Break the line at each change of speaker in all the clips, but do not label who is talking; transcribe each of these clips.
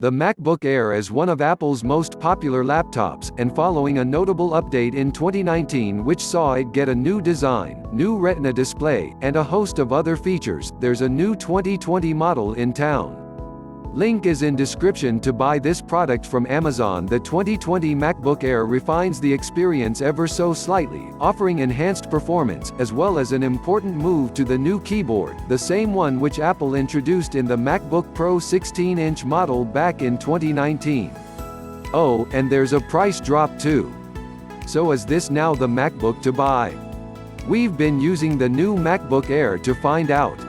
The MacBook Air is one of Apple's most popular laptops, and following a notable update in 2019 which saw it get a new design, new Retina display, and a host of other features, there's a new 2020 model in town. Link is in description to buy this product from Amazon. The 2020 MacBook Air refines the experience ever so slightly, offering enhanced performance, as well as an important move to the new keyboard, the same one which Apple introduced in the MacBook Pro 16-inch model back in 2019. Oh, and there's a price drop too. So is this now the MacBook to buy? We've been using the new MacBook Air to find out.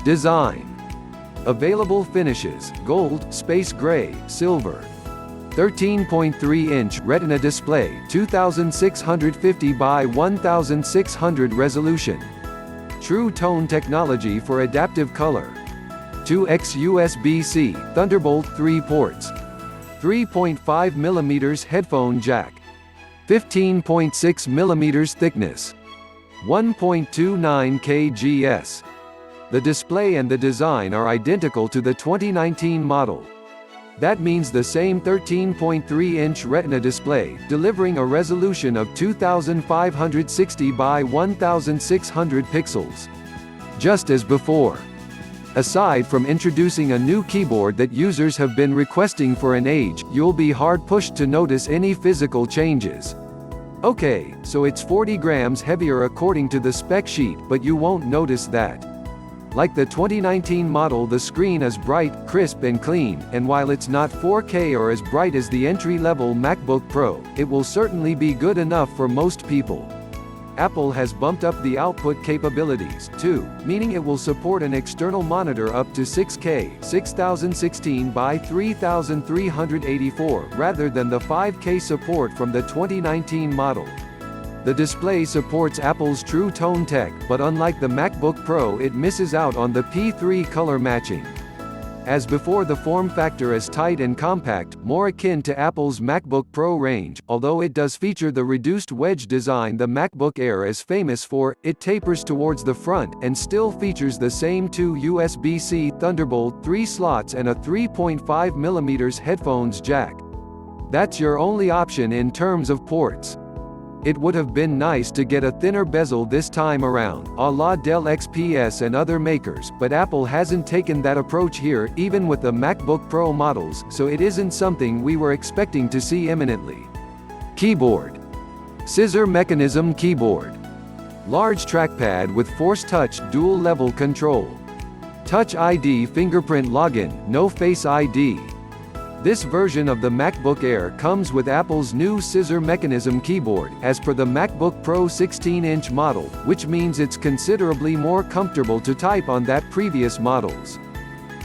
Design. Available finishes: gold, space gray, silver. 13.3-inch Retina display, 2650 by 1600 resolution. True tone technology for adaptive color. 2x USB-C, Thunderbolt 3 ports. 3.5mm headphone jack. 15.6 mm thickness. 1.29 kgs. The display and the design are identical to the 2019 model. That means the same 13.3-inch Retina display, delivering a resolution of 2560 by 1600 pixels. Just as before. Aside from introducing a new keyboard that users have been requesting for an age, you'll be hard-pushed to notice any physical changes. Okay, so it's 40 grams heavier according to the spec sheet, but you won't notice that. Like the 2019 model, the screen is bright, crisp and clean, and while it's not 4K or as bright as the entry-level MacBook Pro, it will certainly be good enough for most people. Apple has bumped up the output capabilities, too, meaning it will support an external monitor up to 6K 6016 by 3384 rather than the 5K support from the 2019 model. The display supports Apple's True Tone tech, but unlike the MacBook Pro, it misses out on the P3 color matching. As before, the form factor is tight and compact, more akin to Apple's MacBook Pro range. Although it does feature the reduced wedge design the MacBook Air is famous for, it tapers towards the front, and still features the same two USB-C Thunderbolt 3 slots and a 3.5mm headphones jack. That's your only option in terms of ports. It would have been nice to get a thinner bezel this time around, a la Dell XPS and other makers, but Apple hasn't taken that approach here, even with the MacBook Pro models, so it isn't something we were expecting to see imminently. Keyboard. Scissor mechanism keyboard. Large trackpad with Force Touch dual-level control. Touch ID fingerprint login, no Face ID. This version of the MacBook Air comes with Apple's new scissor mechanism keyboard, as per the MacBook Pro 16-inch model, which means it's considerably more comfortable to type on that previous models.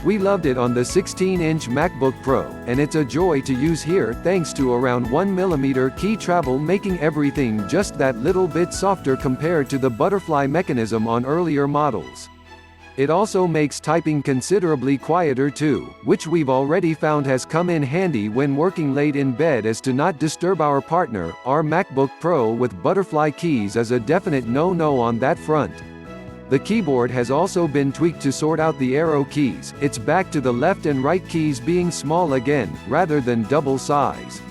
We loved it on the 16-inch MacBook Pro, and it's a joy to use here thanks to around 1mm key travel, making everything just that little bit softer compared to the butterfly mechanism on earlier models. It also makes typing considerably quieter too, which we've already found has come in handy when working late in bed as to not disturb our partner. Our MacBook Pro with butterfly keys is a definite no-no on that front. The keyboard has also been tweaked to sort out the arrow keys. It's back to the left and right keys being small again, rather than double size.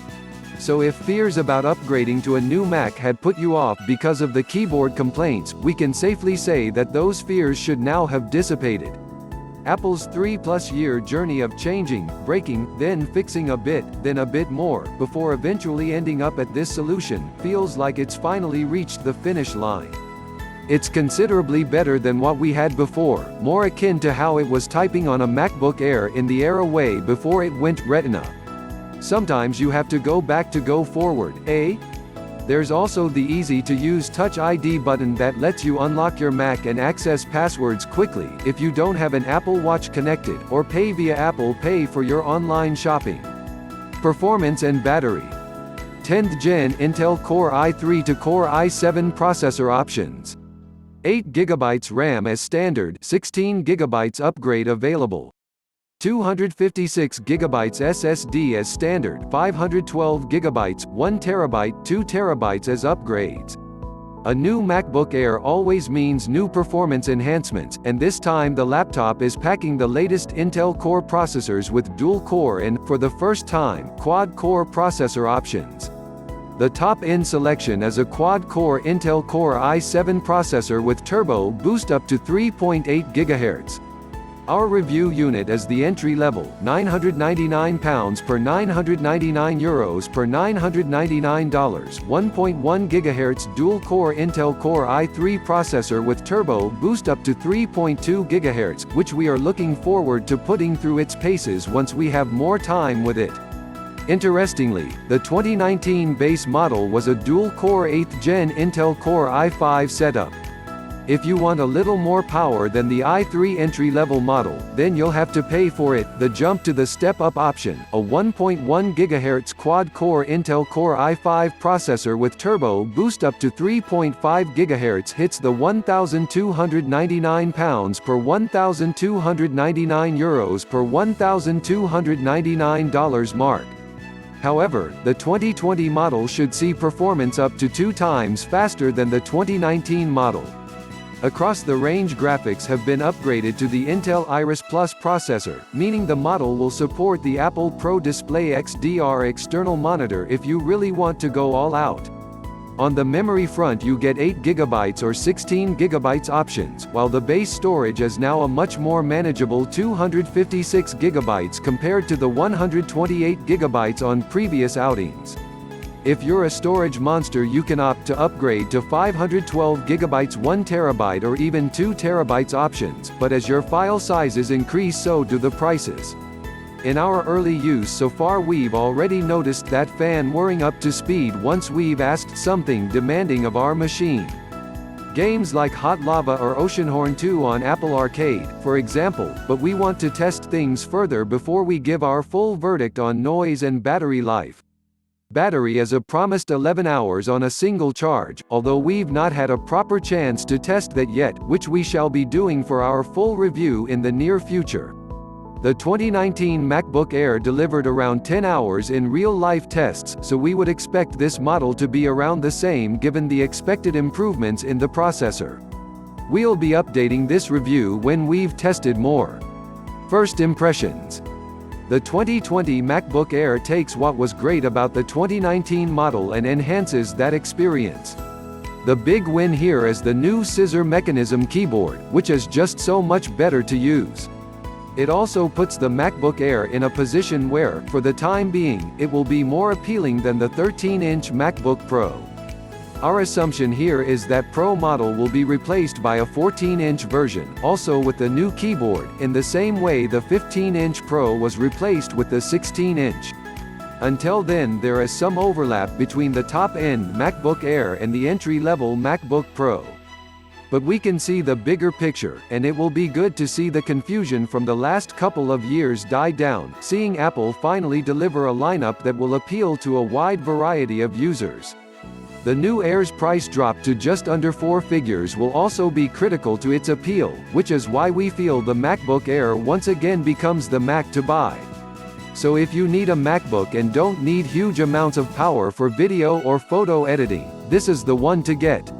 So if fears about upgrading to a new Mac had put you off because of the keyboard complaints, we can safely say that those fears should now have dissipated. Apple's 3-plus-year journey of changing, breaking, then fixing a bit, then a bit more, before eventually ending up at this solution, feels like it's finally reached the finish line. It's considerably better than what we had before, more akin to how it was typing on a MacBook Air in the era way before it went Retina. Sometimes you have to go back to go forward, eh? There's also the easy-to-use Touch ID button that lets you unlock your Mac and access passwords quickly if you don't have an Apple Watch connected, or pay via Apple Pay for your online shopping. Performance and battery. 10th Gen Intel Core i3 to Core i7 processor options. 8GB RAM as standard, 16GB upgrade available. 256GB SSD as standard, 512GB, 1TB, 2TB as upgrades. A new MacBook Air always means new performance enhancements, and this time the laptop is packing the latest Intel Core processors with dual-core and, for the first time, quad-core processor options. The top-end selection is a quad-core Intel Core i7 processor with turbo boost up to 3.8 GHz. Our review unit is the entry-level, £999 per €999 per $999, 1.1 GHz dual-core Intel Core i3 processor with turbo boost up to 3.2 GHz, which we are looking forward to putting through its paces once we have more time with it. Interestingly, the 2019 base model was a dual-core 8th Gen Intel Core i5 setup. If you want a little more power than the i3 entry-level model, then you'll have to pay for it. The jump to the step-up option, a 1.1 GHz quad-core Intel Core i5 processor with turbo boost up to 3.5 GHz hits the £1,299 per €1,299 per $1,299 mark. However, the 2020 model should see performance up to 2 times faster than the 2019 model. Across the range, graphics have been upgraded to the Intel Iris Plus processor, meaning the model will support the Apple Pro Display XDR external monitor if you really want to go all out. On the memory front, you get 8 GB or 16 GB options, while the base storage is now a much more manageable 256 GB compared to the 128 GB on previous outings. If you're a storage monster, you can opt to upgrade to 512 GB, 1 TB or even 2 TB options, but as your file sizes increase, so do the prices. In our early use so far, we've already noticed that fan whirring up to speed once we've asked something demanding of our machine. Games like Hot Lava or Oceanhorn 2 on Apple Arcade, for example, but we want to test things further before we give our full verdict on noise and battery life. Battery is a promised 11 hours on a single charge, although we've not had a proper chance to test that yet, which we shall be doing for our full review in the near future. The 2019 MacBook Air delivered around 10 hours in real-life tests, so we would expect this model to be around the same given the expected improvements in the processor. We'll be updating this review when we've tested more. First impressions. The 2020 MacBook Air takes what was great about the 2019 model and enhances that experience. The big win here is the new scissor mechanism keyboard, which is just so much better to use. It also puts the MacBook Air in a position where, for the time being, it will be more appealing than the 13-inch MacBook Pro. Our assumption here is that Pro model will be replaced by a 14-inch version, also with the new keyboard, in the same way the 15-inch Pro was replaced with the 16-inch. Until then, there is some overlap between the top-end MacBook Air and the entry-level MacBook Pro. But we can see the bigger picture, and it will be good to see the confusion from the last couple of years die down, seeing Apple finally deliver a lineup that will appeal to a wide variety of users. The new Air's price drop to just under 4 figures will also be critical to its appeal, which is why we feel the MacBook Air once again becomes the Mac to buy. So if you need a MacBook and don't need huge amounts of power for video or photo editing, this is the one to get.